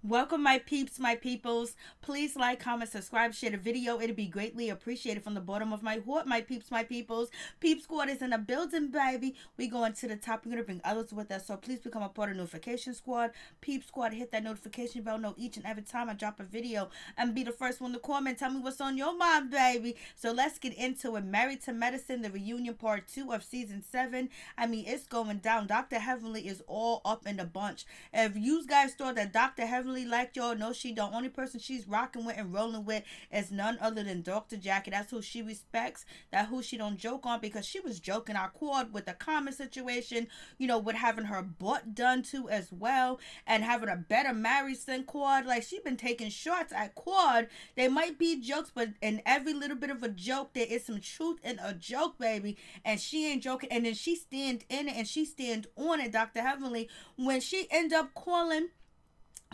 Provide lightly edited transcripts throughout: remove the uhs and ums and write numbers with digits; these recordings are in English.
Welcome, my peeps, my peoples. Please like, comment, subscribe, share the video. It'd be greatly appreciated from the bottom of my heart, my peeps, my peoples. Peep Squad is in the building, baby. We going to the top. We're going to bring others with us. So please become a part of Notification Squad. Peep Squad, hit that notification bell. Know each and every time I drop a video. And be the first one to comment. Tell me what's on your mind, baby. So let's get into it. Married to Medicine, the reunion part 2 of season 7. I mean, it's going down. Dr. Heavenly is all up in the bunch. If you guys thought that Dr. Heavenly liked y'all, no, she don't. Only person she's rocking with and rolling with is none other than Dr. Jackie. That's who she respects. That who she don't joke on, because she was joking our quad with the comment situation, with having her butt done to as well, and having a better marriage than quad. Like, she been taking shots at quad. They might be jokes, but in every little bit of a joke, there is some truth in a joke, baby. And she ain't joking. And then she stand in it and she stand on it, Dr. Heavenly, when she end up calling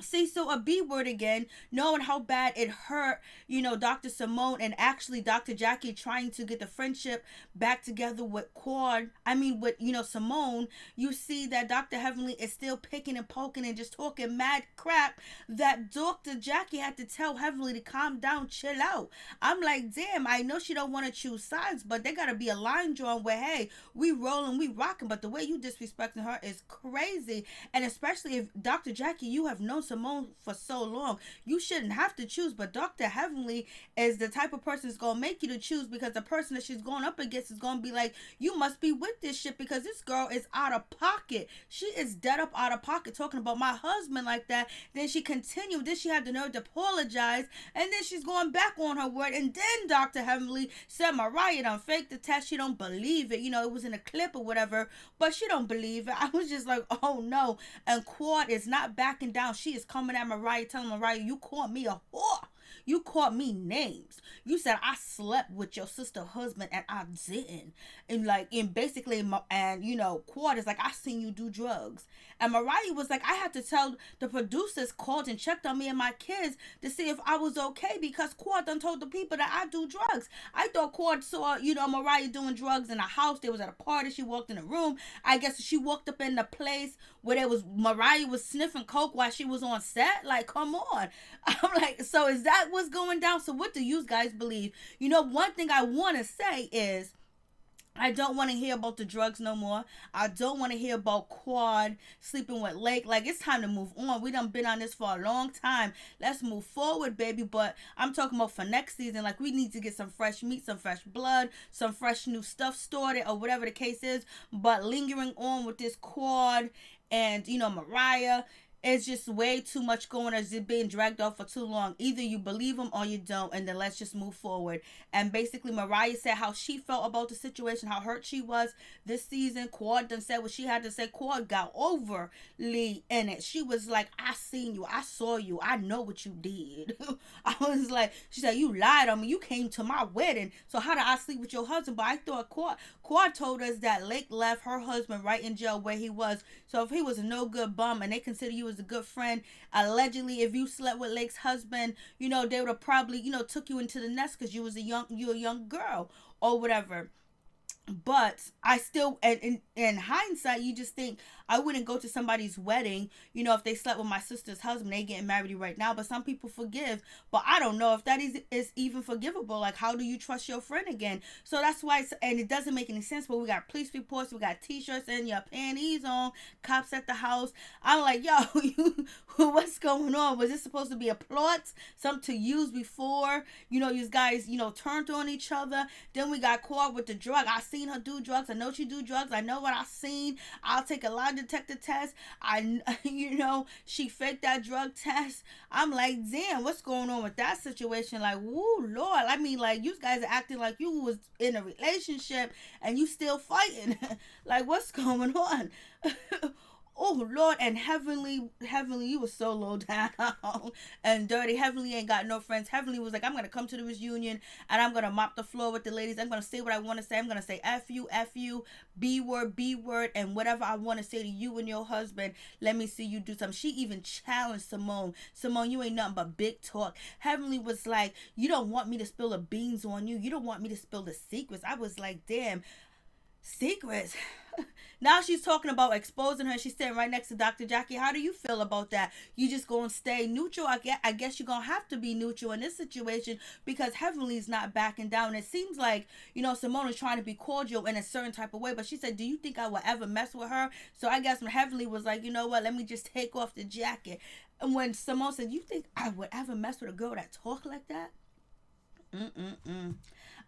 Cecil a B word again, knowing how bad it hurt, Dr. Simone, and actually Dr. Jackie trying to get the friendship back together with Simone. You see that Dr. Heavenly is still picking and poking and just talking mad crap, that Dr. Jackie had to tell Heavenly to calm down, chill out. I'm like, damn, I know she don't want to choose sides, but there gotta be a line drawn where, hey, we rolling, we rocking, but the way you disrespecting her is crazy. And especially if Dr. Jackie, you have known Simone for so long, you shouldn't have to choose. But Dr. Heavenly is the type of person that's gonna make you to choose, because the person that she's going up against is gonna be like, you must be with this shit, because this girl is out of pocket. She is dead up out of pocket talking about my husband like that. Then she continued. Then she had the nerve to apologize, and then she's going back on her word. And then Dr. Heavenly said Mariah done faked the test. She don't believe it. It was in a clip or whatever, but she don't believe it. I was just like, oh no. And Quad is not backing down. She is coming at Mariah, telling Mariah, you called me a whore. You called me names. You said I slept with your sister husband and I didn't. And basically, Quad is like, I seen you do drugs. And Mariah was like, I had to tell the producers called and checked on me and my kids to see if I was okay, because Quad done told the people that I do drugs. I thought Quad saw, Mariah doing drugs in a house. They was at a party. She walked in a room. I guess she walked up in the place where there was Mariah was sniffing coke while she was on set. Like, come on. I'm like, so is that what's going down? So what do you guys believe? One thing I want to say is, I don't want to hear about the drugs no more. I don't want to hear about Quad sleeping with Lake. Like, it's time to move on. We done been on this for a long time. Let's move forward, baby. But I'm talking about for next season. Like, we need to get some fresh meat, some fresh blood, some fresh new stuff started, or whatever the case is. But lingering on with this Quad and, Mariah, it's just way too much going on. It's being dragged off for too long. Either you believe them or you don't, and then let's just move forward. And basically, Mariah said how she felt about the situation, how hurt she was this season. Quad done said what she had to say. Quad got overly in it. She was like, I seen you. I saw you. I know what you did. I was like, she said, you lied on me. You came to my wedding. So how did I sleep with your husband? But I thought Quad told us that Lake left her husband right in jail where he was. So if he was a no good bum and they consider you as a good friend, allegedly, if you slept with Lake's husband, they would have probably, took you into the nest because you a young girl or whatever. But I still, in hindsight, you just think I wouldn't go to somebody's wedding, if they slept with my sister's husband. They getting married right now, but some people forgive. But I don't know if that is even forgivable. Like, how do you trust your friend again? So that's why, and it doesn't make any sense. But we got police reports, we got t-shirts and your panties on, cops at the house. I'm like, yo, what's going on? Was this supposed to be a plot, something to use before, you guys, turned on each other? Then we got caught with the drug. I seen her do drugs. I know she do drugs. I know what I seen. I'll take a lie detector test. She faked that drug test. I'm like, damn, what's going on with that situation? Like, woo, Lord. I mean, like, you guys are acting like you was in a relationship and you still fighting. Like, what's going on? Oh Lord. And Heavenly, you was so low down and dirty. Heavenly ain't got no friends. Heavenly was like, I'm gonna come to the reunion and I'm gonna mop the floor with the ladies. I'm gonna say what I want to say. I'm gonna say F you, B word, and whatever I want to say to you and your husband. Let me see you do something. She even challenged Simone. Simone, you ain't nothing but big talk. Heavenly was like, you don't want me to spill the beans on you. You don't want me to spill the secrets. I was like, damn. Secrets. Now she's talking about exposing her. She's sitting right next to Dr. Jackie. How do you feel about that? You just gonna stay neutral? I guess you're gonna have to be neutral in this situation because Heavenly's not backing down. It seems like, Simone is trying to be cordial in a certain type of way, but she said, do you think I would ever mess with her? So I guess when Heavenly was like, you know what, let me just take off the jacket. And when Simone said, you think I would ever mess with a girl that talk like that? Mm-mm-mm.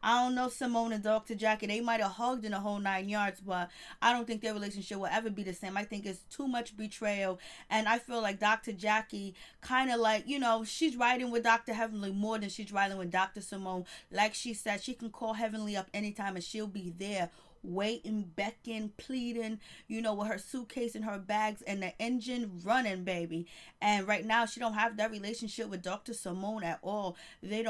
I don't know Simone and Dr. Jackie. They might have hugged in the whole 9 yards, but I don't think their relationship will ever be the same. I think it's too much betrayal. And I feel like Dr. Jackie kind of like, she's riding with Dr. Heavenly more than she's riding with Dr. Simone. Like she said, she can call Heavenly up anytime and she'll be there waiting, beckoning, pleading, with her suitcase and her bags and the engine running, baby. And right now she don't have that relationship with Dr. Simone at all. They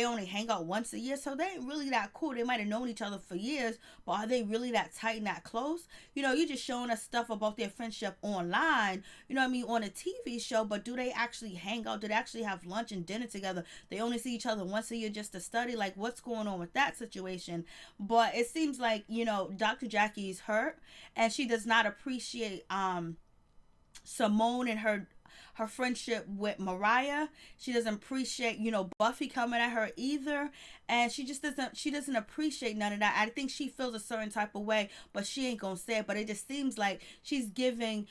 only hang out once a year, so they ain't really that cool. They might have known each other for years, but are they really that tight and that close? You just showing us stuff about their friendship online, on a TV show, but do they actually hang out? Do they actually have lunch and dinner together? They only see each other once a year just to study? Like, what's going on with that situation? But it seems like, Dr. Jackie's hurt and she does not appreciate Simone and her friendship with Mariah. She doesn't appreciate, Buffy coming at her either. And she doesn't appreciate none of that. I think she feels a certain type of way, but she ain't gonna say it. But it just seems like she's giving,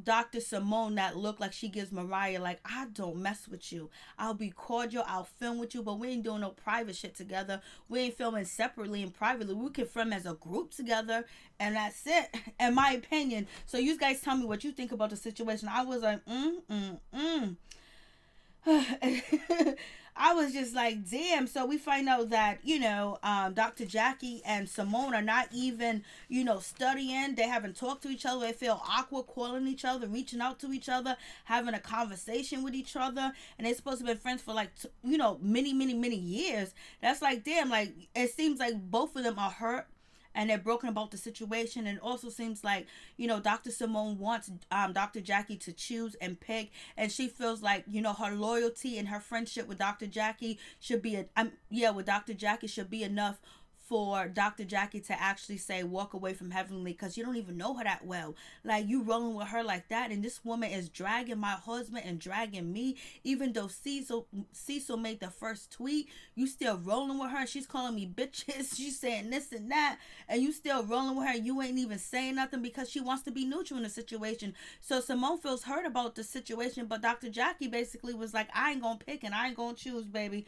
Dr. Simone that look like she gives Mariah, like, I don't mess with you. I'll be cordial. I'll film with you, but we ain't doing no private shit together. We ain't filming separately and privately. We can film as a group together, and that's it, in my opinion. So you guys tell me what you think about the situation. I was like, I was just like, damn. So we find out that, Dr. Jackie and Simone are not even, studying. They haven't talked to each other. They feel awkward calling each other, reaching out to each other, having a conversation with each other. And they're supposed to have been friends for like, many, many, many years. That's like, damn, like, it seems like both of them are hurt and they're broken about the situation. And it also seems like, Dr. Simone wants Dr. Jackie to choose and pick, and she feels like, her loyalty and her friendship with Dr. Jackie should be with Dr. Jackie should be enough for Dr. Jackie to actually say walk away from Heavenly, because you don't even know her that well. Like, you rolling with her like that, and this woman is dragging my husband and dragging me. Even though Cecil made the first tweet, you still rolling with her. She's calling me bitches. She's saying this and that, and you still rolling with her. You ain't even saying nothing because she wants to be neutral in the situation. So Simone feels hurt about the situation, but Dr. Jackie basically was like, I ain't gonna pick and I ain't gonna choose, baby.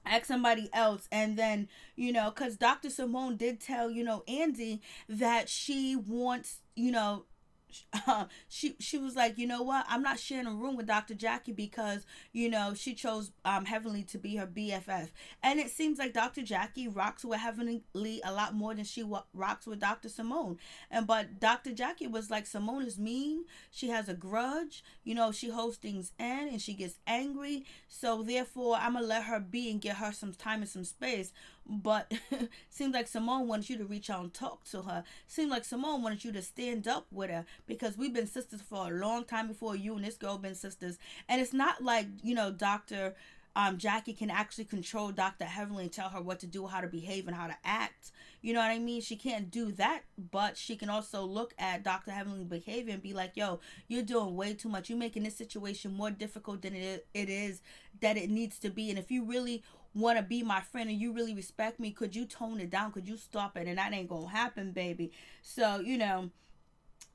Ask somebody else. And then, because Dr. Simone did tell, Andy that she wants, she was like, you know what, I'm not sharing a room with Dr. Jackie because, she chose Heavenly to be her BFF. And it seems like Dr. Jackie rocks with Heavenly a lot more than she rocks with Dr. Simone. But Dr. Jackie was like, Simone is mean, she has a grudge, she holds things in and she gets angry, so therefore I'm gonna let her be and get her some time and some space. But seems like Simone wants you to reach out and talk to her. Seems like Simone wanted you to stand up with her, because we've been sisters for a long time before you and this girl been sisters. And it's not like, Dr. Jackie can actually control Dr. Heavenly and tell her what to do, how to behave, and how to act. You know what I mean? She can't do that, but she can also look at Dr. Heavenly's behavior and be like, yo, you're doing way too much. You're making this situation more difficult than it is that it needs to be. And if you really want to be my friend and you really respect me, could you tone it down? Could you stop it? And that ain't gonna happen, baby. So,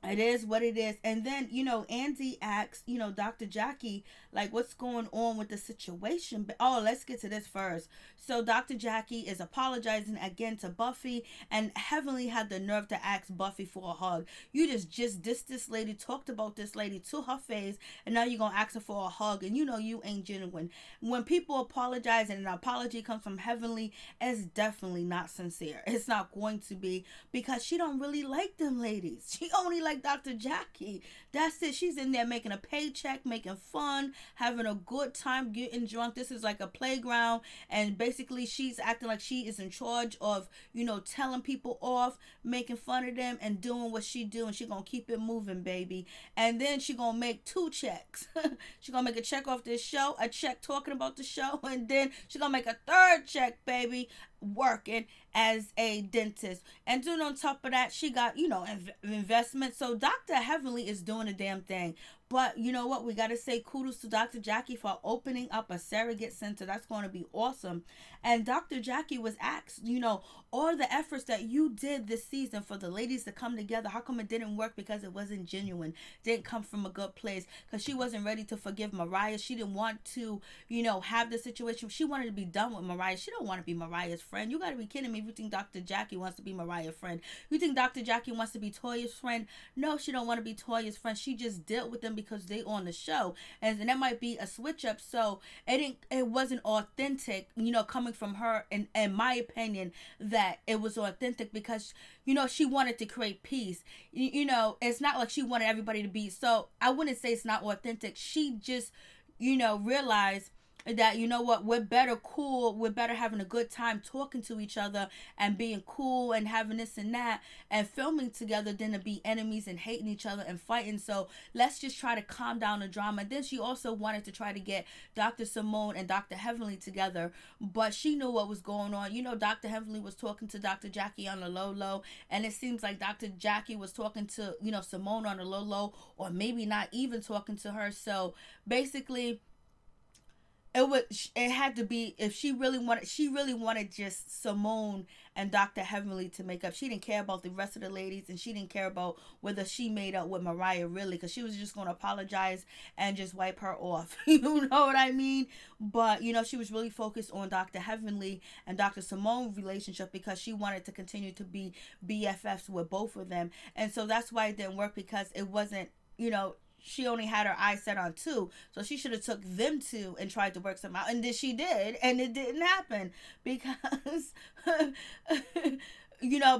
it is what it is. And then, Andy asks, Dr. Jackie, like, what's going on with the situation? But let's get to this first. So Dr. Jackie is apologizing again to Buffy, and Heavenly had the nerve to ask Buffy for a hug. You just dissed this lady, talked about this lady to her face, and now you're gonna ask her for a hug, and you ain't genuine. When people apologize and an apology comes from Heavenly, it's definitely not sincere. It's not going to be, because she don't really like them ladies. She only like Dr. Jackie. That's it. She's in there making a paycheck, making fun, having a good time, getting drunk. This is like a playground, and basically she's acting like she is in charge of, telling people off, making fun of them, and doing what she do, and she gonna keep it moving, baby. And then she gonna make 2 checks. She gonna make a check off this show, a check talking about the show, and then she gonna make a 3rd check, baby, working as a dentist. And then on top of that, she got, investment. So Dr. Heavenly is doing a damn thing. But you know what? We got to say kudos to Dr. Jackie for opening up a surrogate center. That's going to be awesome. And Dr. Jackie was asked, all the efforts that you did this season for the ladies to come together, how come it didn't work? Because it wasn't genuine, didn't come from a good place, because she wasn't ready to forgive Mariah. She didn't want to, have the situation. She wanted to be done with Mariah. She don't want to be Mariah's friend. You got to be kidding me if you think Dr. Jackie wants to be Mariah's friend. You think Dr. Jackie wants to be Toya's friend? No, she don't want to be Toya's friend. She just dealt with them because they on the show, and that might be a switch up. So it wasn't authentic, coming from her, in my opinion, that it was authentic, because she wanted to create peace. It's not like she wanted everybody to be, so I wouldn't say it's not authentic. She just realized that, we're better having a good time talking to each other and being cool and having this and that and filming together than to be enemies and hating each other and fighting. So let's just try to calm down the drama. And then she also wanted to try to get Dr. Simone and Dr. Heavenly together, but she knew what was going on. Dr. Heavenly was talking to Dr. Jackie on the low, and it seems like Dr. Jackie was talking to, Simone on the low, or maybe not even talking to her. So basically, it had to be, if she really wanted just Simone and Dr. Heavenly to make up. She didn't care about the rest of the ladies, and she didn't care about whether she made up with Mariah really, because she was just going to apologize and just wipe her off. You know what I mean? But she was really focused on Dr. Heavenly and Dr. Simone relationship, because she wanted to continue to be BFFs with both of them. And so that's why it didn't work, because it wasn't, she only had her eyes set on two, so she should have took them two and tried to work something out, and then she did, and it didn't happen, because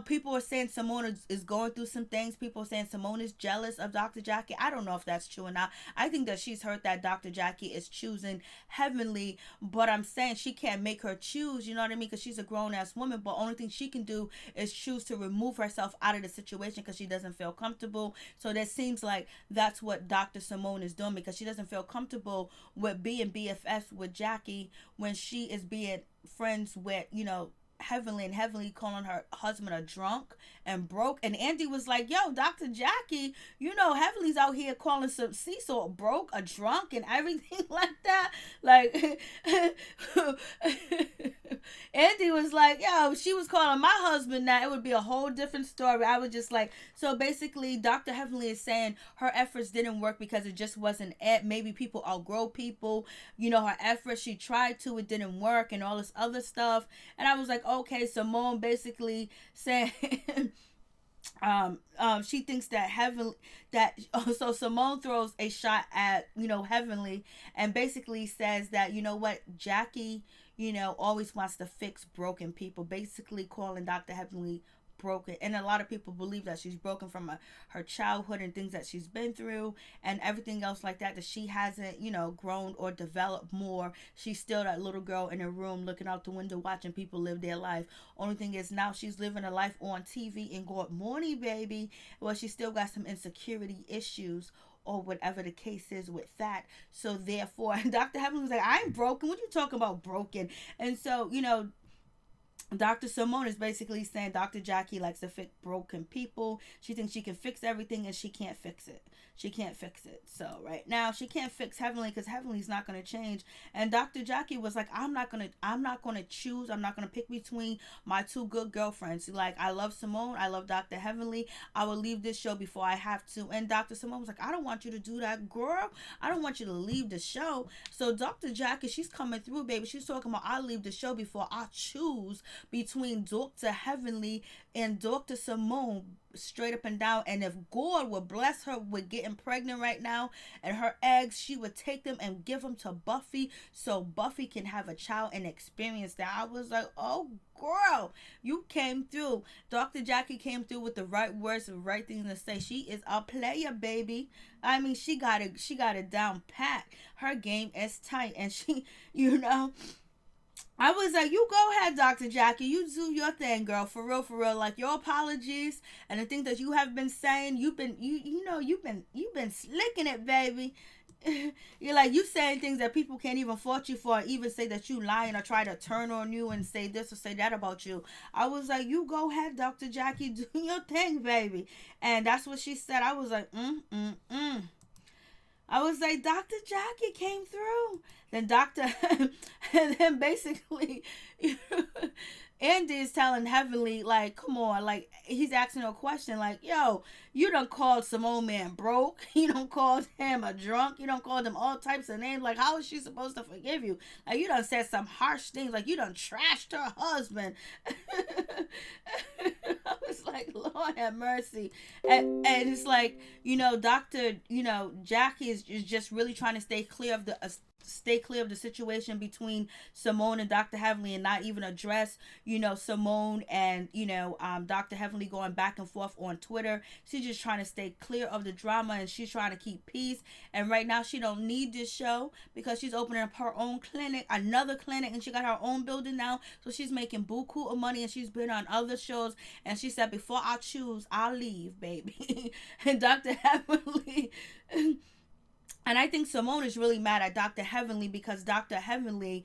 people are saying Simone is going through some things. People are saying Simone is jealous of Dr. Jackie. I don't know if that's true or not. I think that she's heard that Dr. Jackie is choosing Heavenly, but I'm saying she can't make her choose, you know what I mean? Because she's a grown-ass woman, but only thing she can do is choose to remove herself out of the situation because she doesn't feel comfortable. So that seems like that's what Dr. Simone is doing, because she doesn't feel comfortable with being BFFs with Jackie when she is being friends with, Heavenly, and Heavenly calling her husband a drunk and broke. And Andy was like, yo, Dr. Jackie, Heavenly's out here calling some sea salt broke, a drunk, and everything like that. Like, Andy was like, yo, she was calling my husband that, it would be a whole different story. I was just like, so basically Dr. Heavenly is saying her efforts didn't work because it just wasn't it. Maybe people outgrow people, her efforts, she tried to, it didn't work, and all this other stuff. And I was like, okay, Simone basically saying she thinks that so Simone throws a shot at Heavenly, and basically says that, what, Jackie always wants to fix broken people, basically calling Dr. Heavenly broken. And a lot of people believe that she's broken from her childhood and things that she's been through and everything else like that she hasn't grown or developed more. She's still that little girl in her room looking out the window watching people live their life. Only thing is, now she's living a life on TV and got money, baby. Well, she still got some insecurity issues or whatever the case is with that. So therefore, Dr. Heavenly was like, I ain't broken. What you talking about broken? And so, Dr. Simone is basically saying Dr. Jackie likes to fix broken people. She thinks she can fix everything, and she can't fix it. She can't fix it. So right now she can't fix Heavenly, because Heavenly's not going to change. And Dr. Jackie was like, I'm not going to choose. I'm not going to pick between my two good girlfriends. Like, I love Simone. I love Dr. Heavenly. I will leave this show before I have to. And Dr. Simone was like, I don't want you to do that, girl. I don't want you to leave the show. So Dr. Jackie, she's coming through, baby. She's talking about, I'll leave the show before I choose between Dr. Heavenly and Dr. Simone, straight up and down. And if God would bless her with getting pregnant right now and her eggs, she would take them and give them to Buffy so Buffy can have a child and experience that. I was like, oh girl, you came through. Dr. Jackie came through with the right words, the right thing to say. She is a player, baby. I mean, she got it down pat. Her game is tight, and she, I was like, you go ahead, Dr. Jackie. You do your thing, girl. For real, for real. Like, your apologies and the things that you have been saying, you've been slicking it, baby. you're like, you saying things that people can't even fault you for, or even say that you lying or try to turn on you and say this or say that about you. I was like, you go ahead, Dr. Jackie, do your thing, baby. And that's what she said. I was like, I was like, Dr. Jackie came through. Then Dr. and then basically Andy is telling Heavenly, like, come on, like, he's asking her a question, like, yo, you done called Simone Man broke. You done called him a drunk. You done called him all types of names. Like, how is she supposed to forgive you? Like, you done said some harsh things. Like, you done trashed her husband. I was like, Lord have mercy. And it's like, Dr. Jackie is just really trying to stay clear of the situation between Simone and Dr. Heavenly, and not even address, Simone and, Dr. Heavenly going back and forth on Twitter. She's just trying to stay clear of the drama, and she's trying to keep peace. And right now she don't need this show because she's opening up her own clinic, another clinic, and she got her own building now. So she's making buku of money, and she's been on other shows. And she said, before I choose, I'll leave, baby. And Dr. Heavenly... And I think Simone is really mad at Dr. Heavenly because Dr. Heavenly,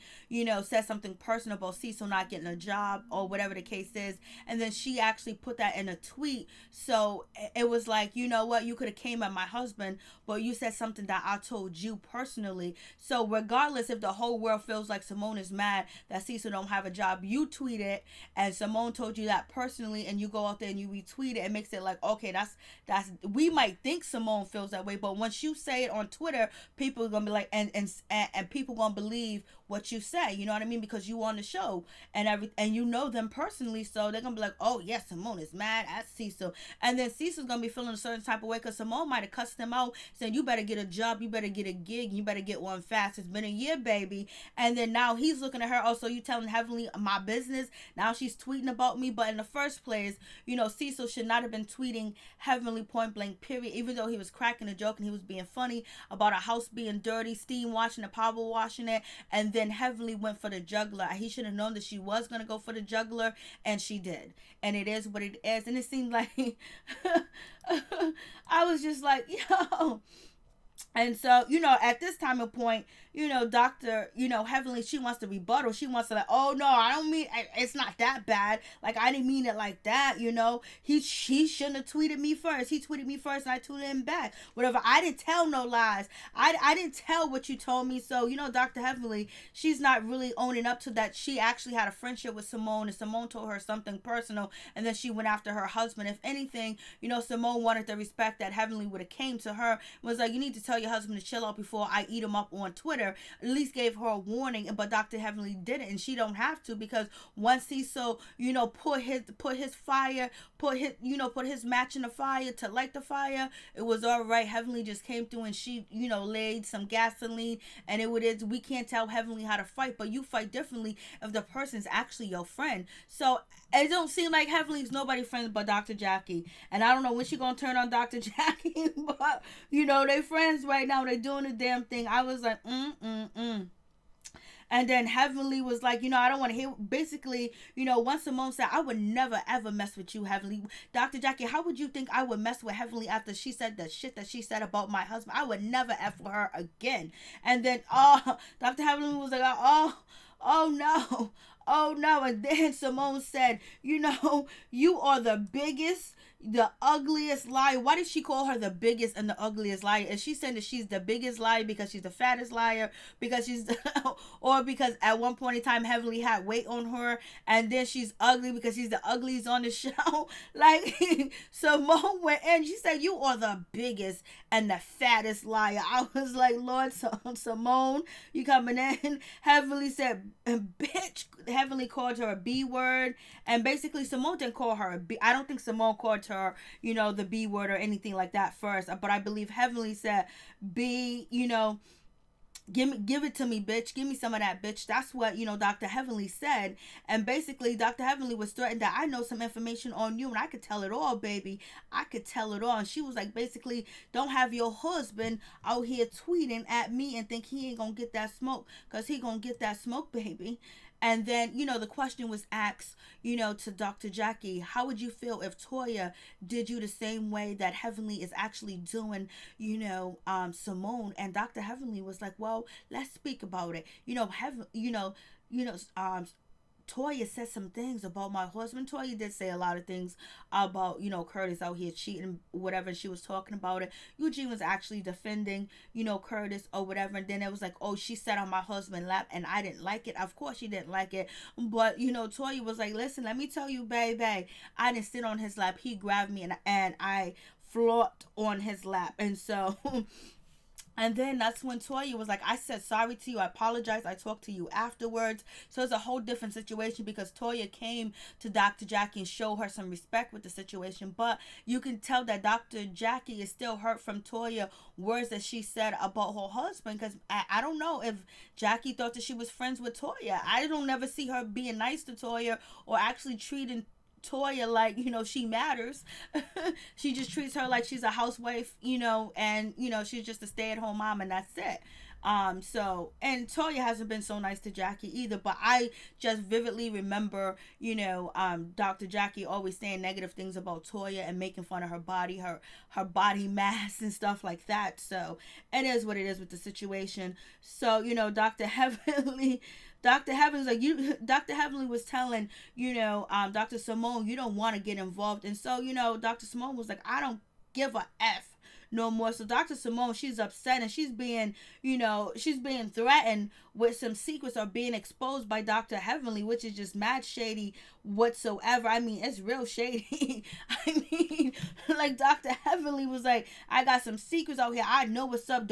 said something personal about Cecil not getting a job or whatever the case is. And then she actually put that in a tweet. So it was like, you know what? You could have came at my husband, but you said something that I told you personally. So regardless if the whole world feels like Simone is mad that Cecil don't have a job, you tweet it and Simone told you that personally, and you go out there and you retweet it. It makes it like, okay, that's we might think Simone feels that way, but once you say it on Twitter, people are gonna be like, and people gonna believe what you say, you know what I mean, because you on the show and you know them personally, so they're gonna be like, oh yes, Simone is mad at Cecil. And then Cecil's gonna be feeling a certain type of way because Simone might have cussed him out, saying you better get a job, you better get a gig, you better get one fast, it's been a year, baby. And then now he's looking at her, oh, so you telling Heavenly my business, now she's tweeting about me. But in the first place, Cecil should not have been tweeting Heavenly point blank, period, even though he was cracking a joke and he was being funny about a house being dirty, steam washing it, power washing it. And then Heavenly went for the juggler. He should have known that she was going to go for the juggler, and she did. And it is what it is. And it seemed like I was just like, yo. And so, at this time of point, Dr. Heavenly, she wants to rebuttal. She wants to like, oh no, I don't mean, it's not that bad. Like, I didn't mean it like that, He shouldn't have tweeted me first. He tweeted me first and I tweeted him back. Whatever. I didn't tell no lies. I didn't tell what you told me. So, Dr. Heavenly, she's not really owning up to that. She actually had a friendship with Simone, and Simone told her something personal, and then she went after her husband. If anything, Simone wanted the respect that Heavenly would have came to her. Was like, you need to tell your husband to chill out before I eat him up on Twitter. At least gave her a warning, but Dr. Heavenly didn't, and she don't have to, because once he put his match in the fire to light the fire, it was all right. Heavenly just came through and she laid some gasoline, and we can't tell Heavenly how to fight, but you fight differently if the person's actually your friend. So it don't seem like Heavenly's nobody friends but Dr. Jackie, and I don't know when she gonna turn on Dr. Jackie, but they friends right now. They doing the damn thing. I was like, And then Heavenly was like, I don't want to hear. Basically, once Simone said, I would never ever mess with you, Heavenly. Dr. Jackie, how would you think I would mess with Heavenly after she said the shit that she said about my husband? I would never F with her again. And then, Dr. Heavenly was like, oh no. Oh no. And then Simone said, you are the ugliest liar. Why did she call her the biggest and the ugliest liar? Is she saying that she's the biggest liar because she's the fattest liar, because she's or because at one point in time Heavenly had weight on her, and then she's ugly because she's the ugliest on the show? Like, Simone went in, she said, you are the biggest and the fattest liar. I was like, Lord, Simone, you coming in? Heavenly said, bitch. Heavenly called her a B word, and basically Simone didn't call her a B. I don't think Simone called her, the B word or anything like that first, but I believe Heavenly said, B, give it to me, bitch. Give me some of that, bitch. That's what, Dr. Heavenly said. And basically, Dr. Heavenly was threatened that I know some information on you and I could tell it all, baby. I could tell it all. And she was like, basically, don't have your husband out here tweeting at me and think he ain't gonna get that smoke, because he gonna get that smoke, baby. And then, the question was asked, to Dr. Jackie, how would you feel if Toya did you the same way that Heavenly is actually doing, Simone? And Dr. Heavenly was like, well, let's speak about it. You know, Toya said some things about my husband. Toya did say a lot of things about, Curtis out here cheating, whatever. She was talking about it. Eugene was actually defending, Curtis or whatever. And then it was like, oh, she sat on my husband's lap and I didn't like it. Of course she didn't like it. But, Toya was like, listen, let me tell you, baby, I didn't sit on his lap. He grabbed me and I flopped on his lap. And so and then that's when Toya was like, I said sorry to you. I apologize. I talked to you afterwards. So it's a whole different situation because Toya came to Dr. Jackie and showed her some respect with the situation. But you can tell that Dr. Jackie is still hurt from Toya words that she said about her husband. Because I don't know if Jackie thought that she was friends with Toya. I don't never see her being nice to Toya or actually treating Toya like, she matters. She just treats her like she's a housewife, and she's just a stay-at-home mom, and that's it. And Toya hasn't been so nice to Jackie either, but I just vividly remember, Dr. Jackie always saying negative things about Toya and making fun of her body, her body mass and stuff like that. So it is what it is with the situation. So, Dr. Heavenly's like, Dr. Heavenly was telling, Dr. Simone, you don't want to get involved. And so, Dr. Simone was like, I don't give a F no more. So Dr. Simone, she's upset and she's being threatened with some secrets are being exposed by Dr. Heavenly, which is just mad shady whatsoever. I mean, it's real shady. I mean, like Dr. Heavenly was like, I got some secrets out here. I know what's up. You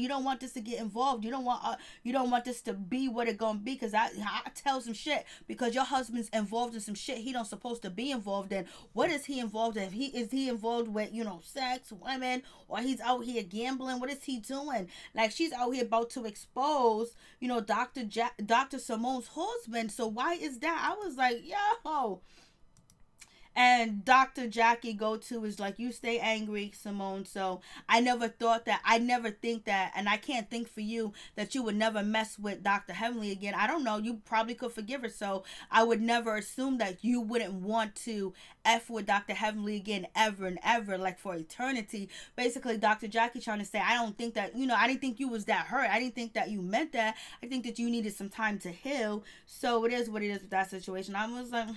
don't want this to get involved. You don't want this to be what it gonna be, because I tell some shit because your husband's involved in some shit he don't supposed to be involved in. What is he involved in? Is he involved with, sex, women, or he's out here gambling? What is he doing? Like, she's out here about to expose, Dr. Simone's husband. So why is that? I was like, yo. And Dr. Jackie go-to is like, you stay angry, Simone. So I never think that, and I can't think for you that you would never mess with Dr. Heavenly again. I don't know. You probably could forgive her. So I would never assume that you wouldn't want to F with Dr. Heavenly again ever and ever, like for eternity. Basically, Dr. Jackie trying to say, I don't think that, I didn't think you was that hurt. I didn't think that you meant that. I think that you needed some time to heal. So it is what it is with that situation. I was like,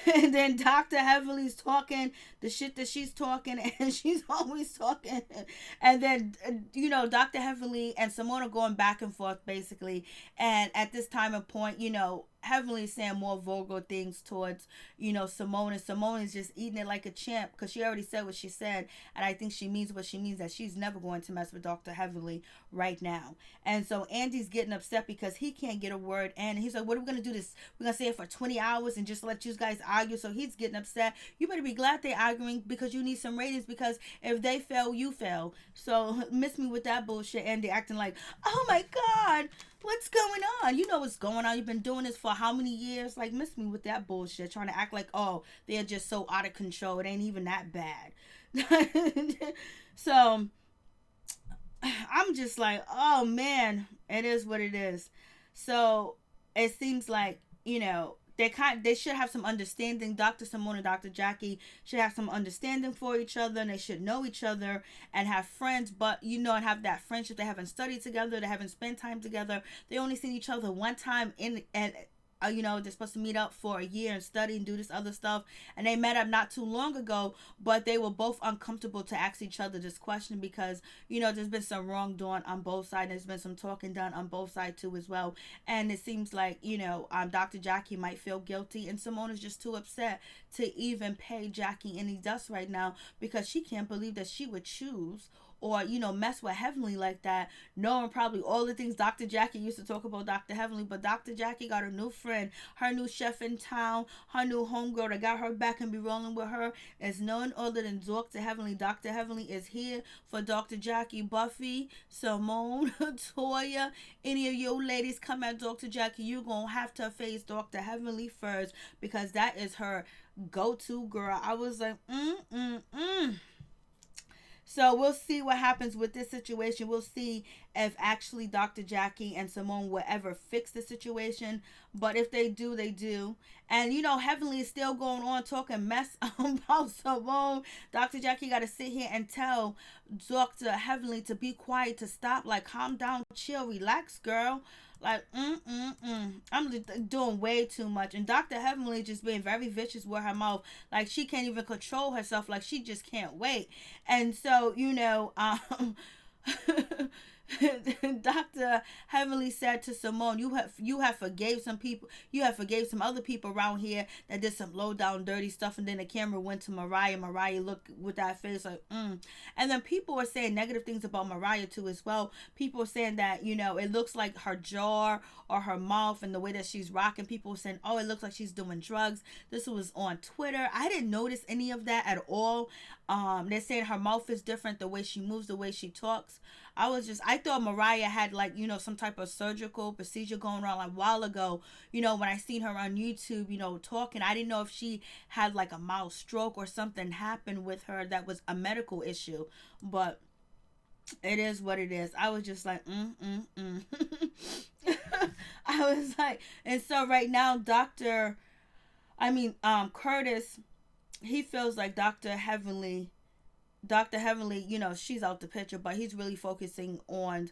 And then Dr. Heavenly's talking the shit that she's talking, and she's always talking. And then, Dr. Heavenly and Simone are going back and forth, basically. And at this time and point, Heavenly is saying more vulgar things towards, Simone. And Simone is just eating it like a champ because she already said what she said. And I think she means what she means, that she's never going to mess with Dr. Heavenly right now. And so Andy's getting upset because he can't get a word. And he's like, what are we going to do this? We're going to say it for 20 hours and just let you guys argue. So he's getting upset. You better be glad they're arguing because you need some ratings, because if they fail, you fail. So miss me with that bullshit. Andy acting like, oh my God, what's going on? You know what's going on. You've been doing this for how many years? Like, miss me with that bullshit. Trying to act like, oh, they're just so out of control. It ain't even that bad. So I'm just like, oh man, it is what it is. So it seems like, they should have some understanding. Dr. Simone and Dr. Jackie should have some understanding for each other, and they should know each other and have friends, but and have that friendship. They haven't studied together, they haven't spent time together, they only seen each other one time they're supposed to meet up for a year and study and do this other stuff, and they met up not too long ago, but they were both uncomfortable to ask each other this question because there's been some wrongdoing on both sides. There's been some talking done on both sides too as well, and it seems like Dr. Jackie might feel guilty, and Simone is just too upset to even pay Jackie any dust right now because she can't believe that she would choose or mess with Heavenly like that, knowing probably all the things Dr. Jackie used to talk about Dr. Heavenly. But Dr. Jackie got a new friend, her new chef in town, her new homegirl that got her back and be rolling with her is none other than Dr. Heavenly. Dr. Heavenly is here for Dr. Jackie. Buffy, Simone, Toya, any of you ladies come at Dr. Jackie, you're gonna have to face Dr. Heavenly first, because that is her go-to girl. I was like, So we'll see what happens with this situation. We'll see if actually Dr. Jackie and Simone will ever fix the situation. But if they do, they do. And Heavenly is still going on talking mess about Simone. Dr. Jackie got to sit here and tell Dr. Heavenly to be quiet, to stop, like calm down, chill, relax, girl. Like, I'm doing way too much. And Dr. Heavenly just being very vicious with her mouth. Like, she can't even control herself. Like, she just can't wait. And so, Dr. Heavenly said to Simone, you have forgave some people, you have forgave some other people around here that did some low down dirty stuff. And then the camera went to Mariah. Mariah looked with that face like, And then people were saying negative things about Mariah too as well. People were saying that, it looks like her jaw or her mouth and the way that she's rocking. People were saying, oh, it looks like she's doing drugs. This was on Twitter. I didn't notice any of that at all. They're saying her mouth is different, the way she moves, the way she talks. I thought Mariah had like, some type of surgical procedure going on like a while ago, when I seen her on YouTube, talking. I didn't know if she had like a mild stroke or something happened with her that was a medical issue, but it is what it is. I was just like, I was like, and so right now, Curtis, he feels like Dr. Heavenly, she's out the picture, but he's really focusing on,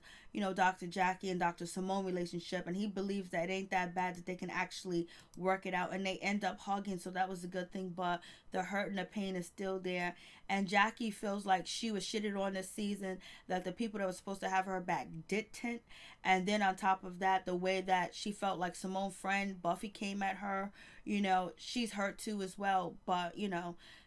Dr. Jackie and Dr. Simone relationship. And he believes that it ain't that bad, that they can actually work it out. And they end up hugging. So that was a good thing. But the hurt and the pain is still there. And Jackie feels like she was shitted on this season, that the people that were supposed to have her back didn't. And then on top of that, the way that she felt like Simone's friend Buffy came at her, she's hurt too as well. But,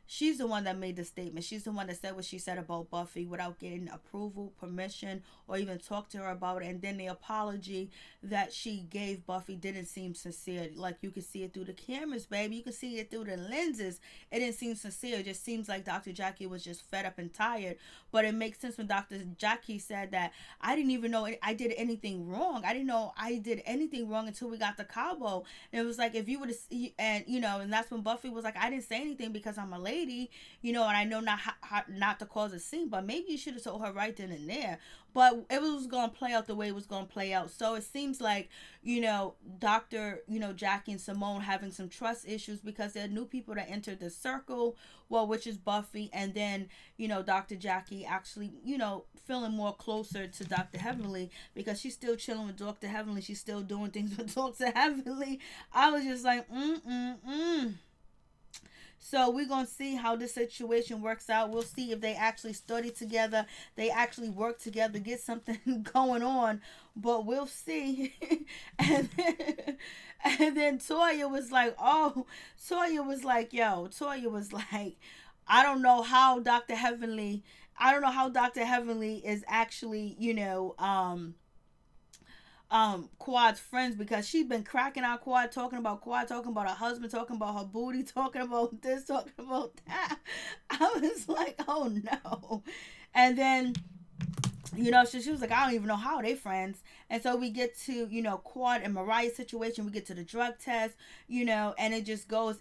she's the one that made the statement. She's the one that said what she said about Buffy without getting approval, permission, or even talk to her about it. And then the apology that she gave Buffy didn't seem sincere. Like, you could see it through the cameras, baby. You could see it through the lenses. It didn't seem sincere. It just seems like Dr. Jackie was just fed up and tired. But it makes sense when Dr. Jackie said that, I didn't even know I did anything wrong. I didn't know I did anything wrong until we got to Cabo. And it was like, if you would have, and that's when Buffy was like, I didn't say anything because I'm a lady, and I know not to cause a scene, but maybe you should have told her right then and there. But it was going to play out the way it was going to play out. So it seems like, Dr. Jackie and Simone having some trust issues because there are new people that entered the circle, which is Buffy. And then, Dr. Jackie actually, feeling more closer to Dr. Heavenly because she's still chilling with Dr. Heavenly. She's still doing things with Dr. Heavenly. I was just like, So we're going to see how this situation works out. We'll see if they actually study together, they actually work together, get something going on. But we'll see. and then Toya was like, I don't know how Dr. Heavenly is actually, Quad's friends, because she's been cracking out Quad, talking about her husband, talking about her booty, talking about this, talking about that. I was like, oh no. And then she was like, I don't even know how they friends. And so we get to, Quad and Mariah's situation. We get to the drug test, and it just goes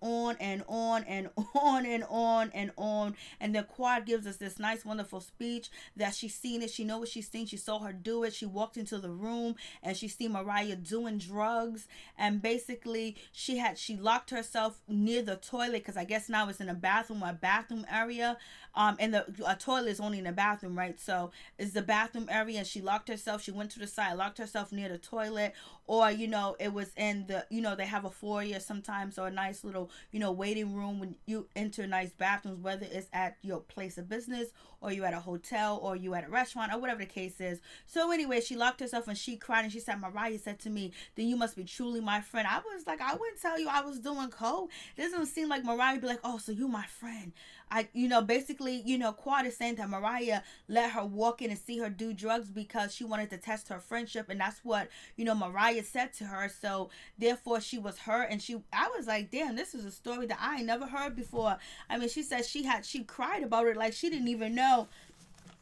on and on and on and on and on. And then Quad gives us this nice, wonderful speech that she's seen it. She knows what she's seen. She saw her do it. She walked into the room and she seen Mariah doing drugs. And basically she locked herself near the toilet, because I guess now it's in a bathroom area. And a toilet is only in the bathroom, right? So it's the bathroom area, and she locked herself. She went to the side, locked herself near the toilet, or it was in the they have a foyer sometimes, or a nice little waiting room when you enter nice bathrooms, whether it's at your place of business or you at a hotel or you at a restaurant or whatever the case is. So anyway, she locked herself and she cried and she said, Mariah said to me, then you must be truly my friend. I was like, I wouldn't tell you I was doing coke. It doesn't seem like Mariah would be like, oh, so you my friend. Basically, Quad is saying that Mariah let her walk in and see her do drugs because she wanted to test her friendship. And that's what, Mariah said to her. So therefore she was hurt. And I was like, damn, this is a story that I ain't never heard before. I mean, she said she cried about it like she didn't even know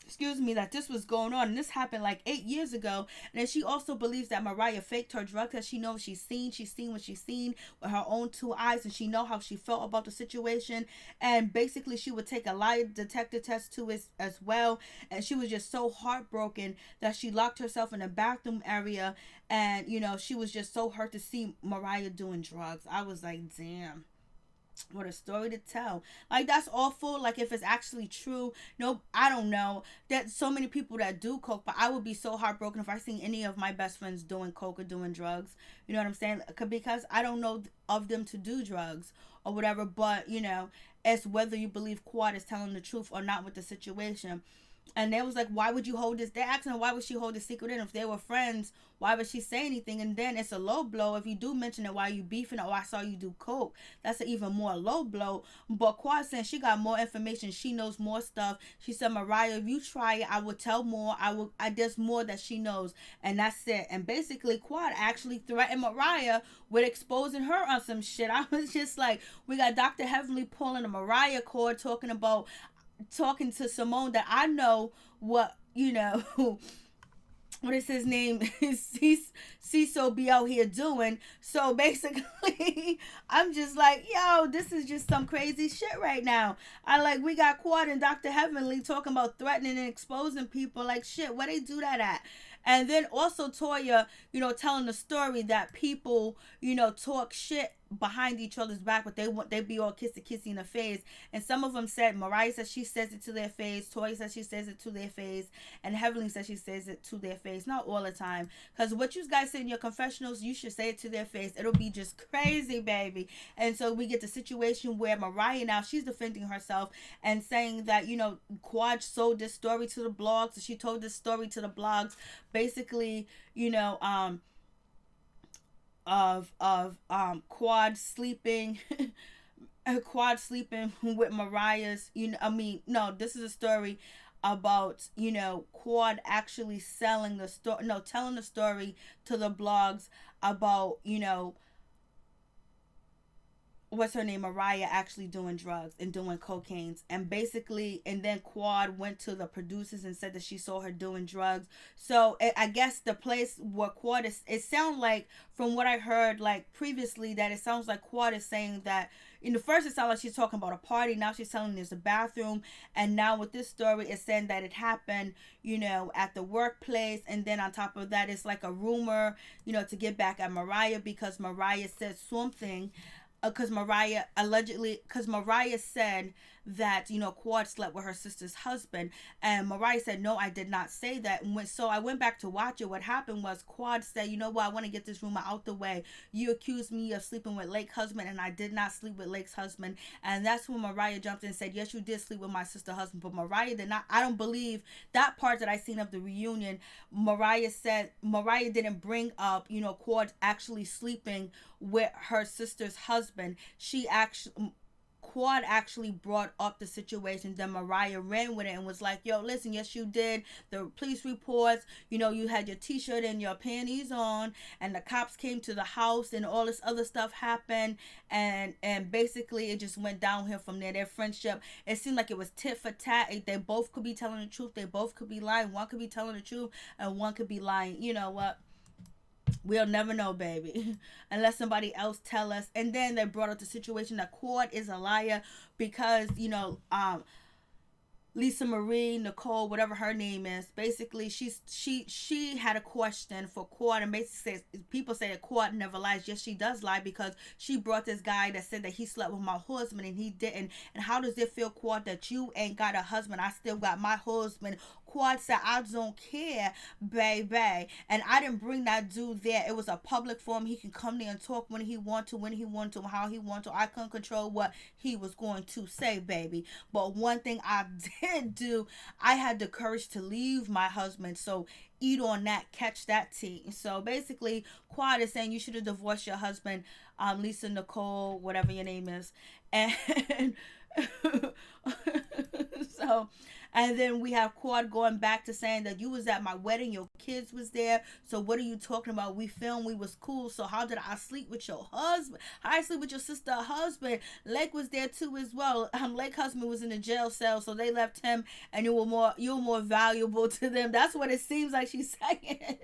excuse me, that this was going on, and this happened like 8 years ago. And then she also believes that Mariah faked her drug test. She knows she's seen what she's seen with her own two eyes, and she know how she felt about the situation. And basically she would take a lie detector test too as well, and she was just so heartbroken that she locked herself in a bathroom area. And she was just so hurt to see Mariah doing drugs. I was like, damn, what a story to tell. Like, that's awful. Like, if it's actually true, no, I don't know. There's so many people that do coke, but I would be so heartbroken if I seen any of my best friends doing coke or doing drugs. You know what I'm saying? Because I don't know of them to do drugs or whatever. But it's whether you believe Quad is telling the truth or not with the situation. And they was like, why would you hold this? They're asking her, why would she hold this secret in? If they were friends, why would she say anything? And then it's a low blow if you do mention it while you beefing, or I saw you do coke. That's an even more low blow. But Quad saying she got more information. She knows more stuff. She said, Mariah, if you try it, I will tell more. There's more that she knows. And that's it. And basically, Quad actually threatened Mariah with exposing her on some shit. I was just like, we got Dr. Heavenly pulling a Mariah cord, talking to Simone, that I know what what is his name? CISO be out here doing. So basically, I'm just like, yo, this is just some crazy shit right now. We got Quad and Dr. Heavenly talking about threatening and exposing people. Like, shit, where they do that at? And then also Toya, telling the story that people, talk shit behind each other's back, but they be all kissy in the face. And some of them said, Mariah says she says it to their face, Toya says she says it to their face, and Heavenly says she says it to their face. Not all the time, because what you guys say in your confessionals, you should say it to their face. It'll be just crazy, baby. And so we get the situation where Mariah now, she's defending herself and saying that Quad sold this story to the blogs. She told this story to the blogs, basically, of Quad sleeping Quad sleeping with Mariah's, this is a story about, Quad actually telling the story to the blogs about, what's her name, Mariah actually doing drugs and doing cocaine. And basically, and then Quad went to the producers and said that she saw her doing drugs. So I guess the place where Quad is, it sounds like, from what I heard like previously, that it sounds like Quad is saying that, in the first it sounded like she's talking about a party, now she's telling there's a bathroom, and now with this story it's saying that it happened, at the workplace. And then on top of that, it's like a rumor, to get back at Mariah, because Mariah said something, because Mariah said that Quad slept with her sister's husband, and Mariah said, no, I did not say that. And so I went back to watch it. What happened was Quad said, you know what, I want to get this rumor out the way. You accused me of sleeping with Lake's husband, and I did not sleep with Lake's husband. And that's when Mariah jumped in and said, yes, you did sleep with my sister's husband. But Mariah did not. I don't believe that part that I seen of the reunion. Mariah said Mariah didn't bring up Quad actually sleeping with her sister's husband. Quad actually brought up the situation. Then Mariah ran with it and was like, yo, listen, yes, you did. The police reports, you had your t-shirt and your panties on, and the cops came to the house, and all this other stuff happened. And basically it just went downhill from there. Their friendship, it seemed like it was tit for tat. They both could be telling the truth. They both could be lying. One could be telling the truth and one could be lying. You know what? We'll never know, baby, unless somebody else tell us. And then they brought up the situation that Quad is a liar because, Lisa Marie, Nicole, whatever her name is, basically she had a question for Quad, and basically says, people say that Quad never lies. Yes, she does lie, because she brought this guy that said that he slept with my husband and he didn't. And how does it feel, Quad, that you ain't got a husband? I still got my husband. Quad said, I don't care, baby. And I didn't bring that dude there. It was a public forum. He can come there and talk when he want to, how he want to. I couldn't control what he was going to say, baby. But one thing I did do, I had the courage to leave my husband. So eat on that, catch that tea. So basically, Quad is saying you should have divorced your husband, Lisa, Nicole, whatever your name is. And so, And then we have Quad going back to saying that you was at my wedding, your kids was there. So what are you talking about? We filmed, we was cool. So how did I sleep with your husband? How I sleep with your sister husband? Lake was there too as well. Lake husband was in the jail cell, so they left him, and you were more valuable to them. That's what it seems like she's saying.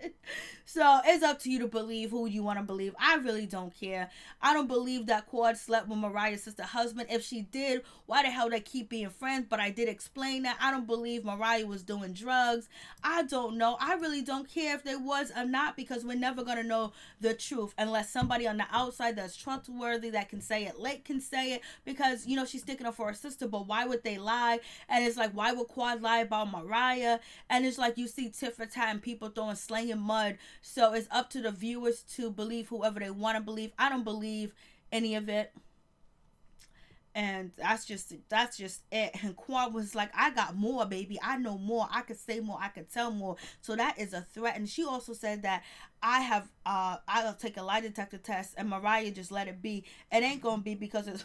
So it's up to you to believe who you want to believe. I really don't care. I don't believe that Quad slept with Mariah's sister husband. If she did, why the hell they keep being friends? But I did explain that. I don't believe Mariah was doing drugs. I don't know. I really don't care if they was or not, because we're never going to know the truth unless somebody on the outside that's trustworthy that can say it. Lake can say it, because, you know, she's sticking up for her sister, but why would they lie? And it's like, why would Quad lie about Mariah? And it's like you see tit for tat and people throwing slanging mud. So it's up to the viewers to believe whoever they want to believe. I don't believe any of it. And that's just it. And Quad was like, I got more, baby. I know more. I could say more. I could tell more. So that is a threat. And she also said that I'll take a lie detector test, and Mariah just let it be. It ain't gonna be, because it's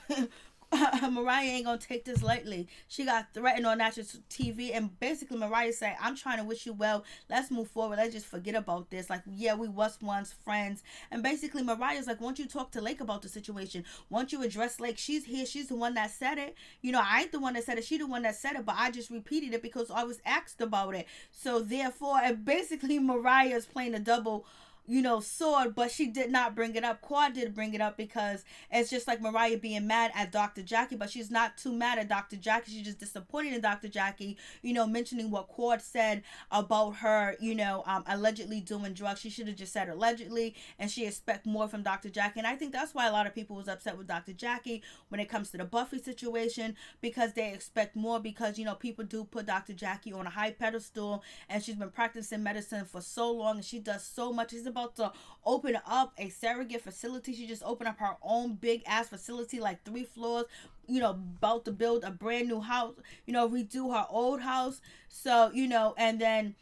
Mariah ain't gonna take this lightly. She got threatened on national TV, and basically Mariah said, I'm trying to wish you well. Let's move forward. Let's just forget about this. Like, yeah, we was once friends. And basically Mariah's like, won't you talk to Lake about the situation? Won't you address Lake? She's here. She's the one that said it. You know, I ain't the one that said it. She the one that said it, but I just repeated it because I was asked about it. So therefore, and basically Mariah is playing a double, you know, sword, but she did not bring it up. Quad did bring it up, because it's just like Mariah being mad at Dr. Jackie, but she's not too mad at Dr. Jackie. She's just disappointed in Dr. Jackie, you know, mentioning what Quad said about her, you know, allegedly doing drugs. She should have just said allegedly, and she expect more from Dr. Jackie. And I think that's why a lot of people was upset with Dr. Jackie when it comes to the Buffy situation, because they expect more, because, you know, people do put Dr. Jackie on a high pedestal, and she's been practicing medicine for so long, and she does so much. She's about to open up a surrogate facility. She just opened up her own big ass facility, like 3 floors, you know, about to build a brand new house, you know, redo her old house. So, you know, and then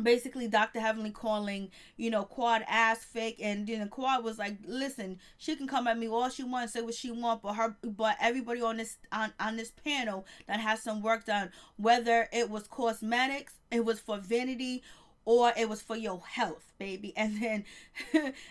basically Dr. Heavenly calling, you know, Quad ass fake, and then Quad was like, listen, she can come at me all she wants, say what she wants, but everybody on this on this panel that has some work done, whether it was cosmetics, it was for vanity, or it was for your health, baby. And then,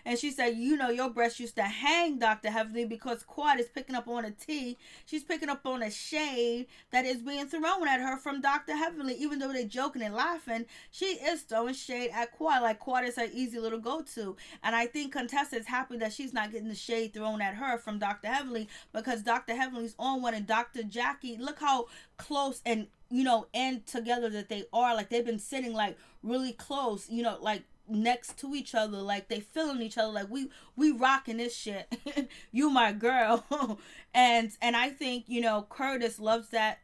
and she said, you know, your breast used to hang, Dr. Heavenly, because Quad is picking up on a tea. She's picking up on a shade that is being thrown at her from Dr. Heavenly. Even though they're joking and laughing, she is throwing shade at Quad. Like, Quad is her easy little go-to. And I think Contessa is happy that she's not getting the shade thrown at her from Dr. Heavenly, because Dr. Heavenly's on one, and Dr. Jackie, look how close and, you know, and together that they are. Like, they've been sitting like really close, you know, like next to each other, like they feeling each other, like we rocking this shit. You my girl. and I think, you know, Curtis loves that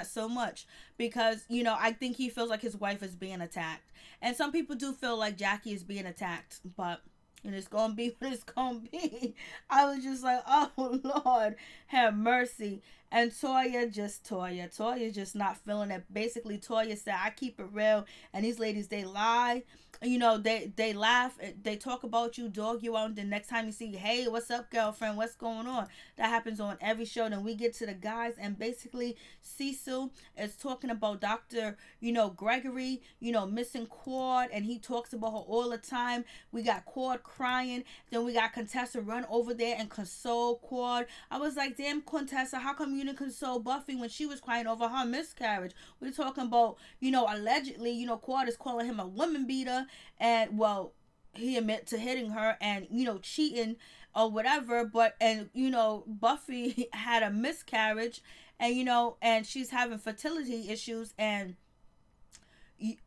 so much, because, you know, I think he feels like his wife is being attacked, and some people do feel like Jackie is being attacked, but and it's gonna be what it's gonna be. I was just like, oh Lord, have mercy. And Toya just not feeling it. Basically, Toya said, I keep it real, and these ladies, they lie. You know, they laugh, they talk about you, dog you out, and the next time you see, hey, what's up, girlfriend, what's going on? That happens on every show. Then we get to the guys, and basically Cecil is talking about Dr., you know, Gregory, you know, missing Quad, and he talks about her all the time. We got Quad crying, then we got Contessa run over there and console Quad. I was like, damn, Contessa, how come you didn't console Buffy when she was crying over her miscarriage? We're talking about, you know, allegedly, you know, Quad is calling him a woman beater, and, well, he admit to hitting her and, you know, cheating or whatever, but, and, you know, Buffy had a miscarriage, and, you know, and she's having fertility issues, and it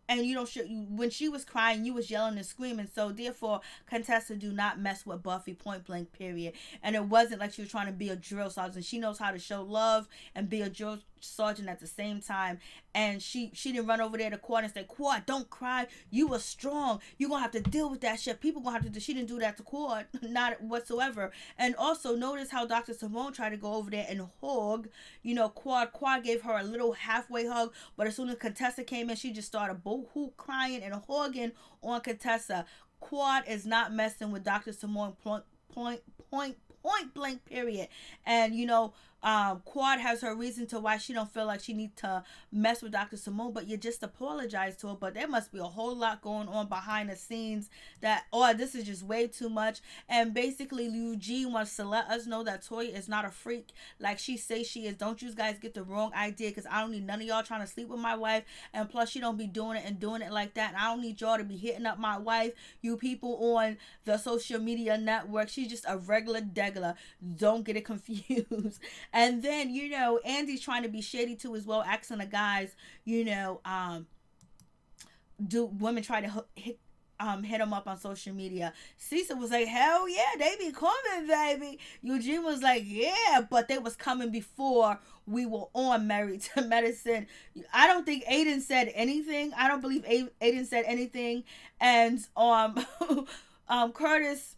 and, you know, when she was crying, you was yelling and screaming. So therefore, Contessa, do not mess with Buffy, point blank, period. And it wasn't like she was trying to be a drill sergeant. She knows how to show love and be a drill sergeant at the same time. And she didn't run over there to Quad and say, Quad, don't cry, you were strong, you gonna have to deal with that shit, people gonna have to do. She didn't do that to Quad, not whatsoever. And also notice how Dr. Simone tried to go over there and hug, you know, Quad gave her a little halfway hug, but as soon as Contessa came in, she just started boo-hoo crying and hugging on Contessa. Quad is not messing with Dr. Simone, point blank, period. And, you know, Quad has her reason to why she don't feel like she need to mess with Dr. Simone, but you just apologize to her. But there must be a whole lot going on behind the scenes that, oh, this is just way too much. And basically, Eugene wants to let us know that Toya is not a freak like she says she is. Don't you guys get the wrong idea, because I don't need none of y'all trying to sleep with my wife. And plus, she don't be doing it and doing it like that. And I don't need y'all to be hitting up my wife, you people on the social media network. She's just a regular degular. Don't get it confused. And then, Andy's trying to be shady too as well, asking the guys, do women try to hit him up on social media? Cecil was like, hell yeah, they be coming, baby. Eugene was like, yeah, but they was coming before we were on Married to Medicine. I don't think Aiden said anything. I don't believe Aiden said anything. And Curtis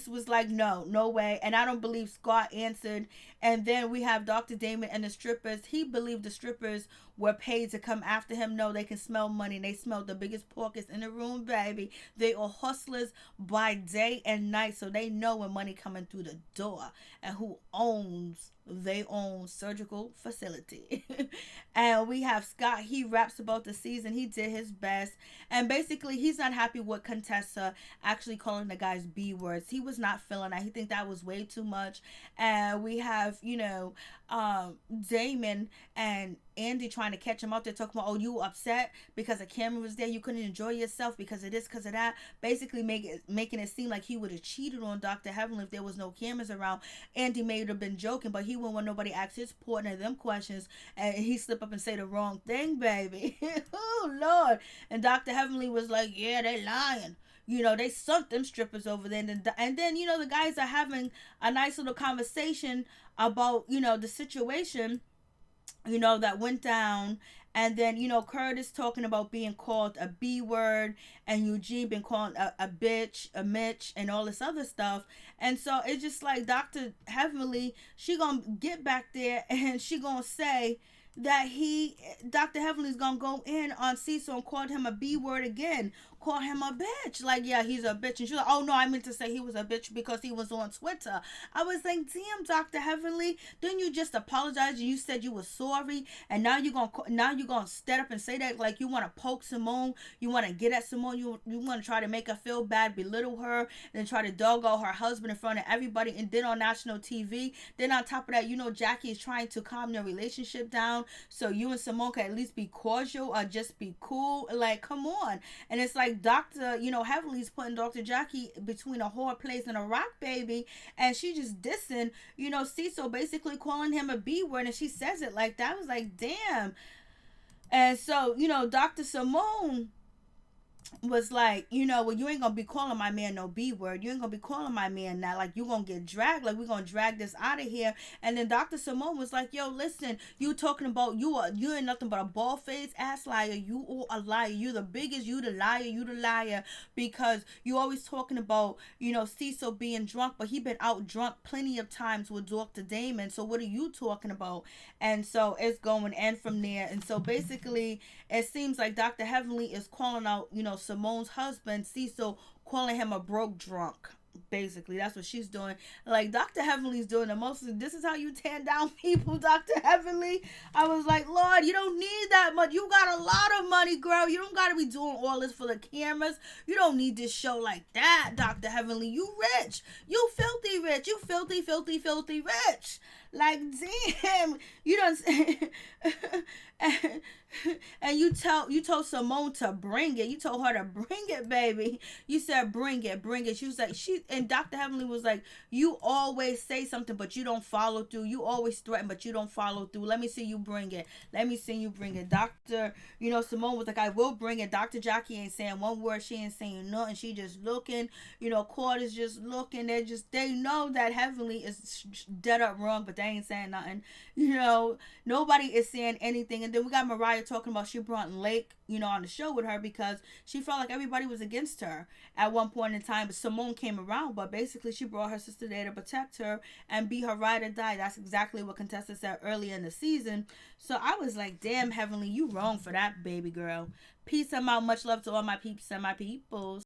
was like, no way. And I don't believe Scott answered. And then we have Dr. Damon and the strippers. He believed the strippers were paid to come after him. No, they can smell money. They smell the biggest pockets in the room, baby. They are hustlers by day and night, so they know when money coming through the door and who owns their own surgical facility. And we have Scott. He raps about the season. He did his best. And basically, he's not happy with Contessa actually calling the guys B words. He was not feeling that. He think that was way too much. And we have, Damon and Andy trying to catch him out there, talking about, oh, you upset because the camera was there, you couldn't enjoy yourself because of this, because of that, basically making it seem like he would have cheated on Dr. Heavenly if there was no cameras around. Andy may have been joking, but he wouldn't want nobody ask his partner them questions, and he slip up and say the wrong thing, baby. Oh Lord. And Dr. Heavenly was like, yeah, they lying. They sunk them strippers over there. And then, the guys are having a nice little conversation about, the situation, that went down. And then, Curtis talking about being called a B word, and Eugene been called a bitch, a Mitch, and all this other stuff. And so it's just like Dr. Heavenly, she gonna get back there and she gonna say that Dr. Heavenly's gonna go in on Cecil and called him a B word again, called him a bitch. Like, yeah, he's a bitch. And she's like, oh no, I meant to say he was a bitch because he was on Twitter. I was like, damn, Dr. Heavenly, didn't you just apologize? You said you were sorry, and now you're gonna stand up and say that, like you want to poke Simone, you want to get at Simone, you want to try to make her feel bad, belittle her, and then try to dog out her husband in front of everybody, and then on national TV. Then on top of that, Jackie is trying to calm their relationship down so you and Simone can at least be cordial or just be cool. Like, come on. And it's like Dr. Heavenly's putting Dr. Jackie between a hard place and a rock, baby, and she just dissing, Cecil, basically calling him a B word, and she says it like that. I was like, damn. And so, Dr. Simone was like, well, you ain't gonna be calling my man no B word. You ain't gonna be calling my man that. Like, you gonna get dragged. Like, we're gonna drag this out of here. And then Dr. Simone was like, yo, listen, you talking about you ain't nothing but a bald-faced ass liar. You are a liar. You the biggest. You the liar. Because you always talking about, Cecil being drunk, but he been out drunk plenty of times with Dr. Damon. So what are you talking about? And so it's going in from there. And so basically, it seems like Dr. Heavenly is calling out, Simone's husband, Cecil, calling him a broke drunk. Basically, that's what she's doing. Like, Dr. Heavenly's doing the most. This is how you tear down people, Dr. Heavenly. I was like, Lord, you don't need that much. You got a lot of money, girl. You don't got to be doing all this for the cameras. You don't need this show like that, Dr. Heavenly. You rich. You filthy rich. You filthy, filthy, filthy rich. Like, damn, you don't. And you told Simone to bring it. You told her to bring it, baby. You said bring it. She was like, and Dr. Heavenly was like, you always say something but you don't follow through. You always threaten but you don't follow through. Let me see you bring it. Dr. Simone was like, I will bring it. Dr. Jackie ain't saying one word. She ain't saying nothing. She just looking. Court is just looking. They know that Heavenly is dead up wrong, but they ain't saying nothing. Nobody is saying anything. And then we got Mariah talking about she brought Lake, on the show with her because she felt like everybody was against her at one point in time. But Simone came around, but basically she brought her sister there to protect her and be her ride or die. That's exactly what Contessa said earlier in the season. So I was like, damn, Heavenly, you wrong for that, baby girl. Peace and out. Much love to all my peeps and my peoples.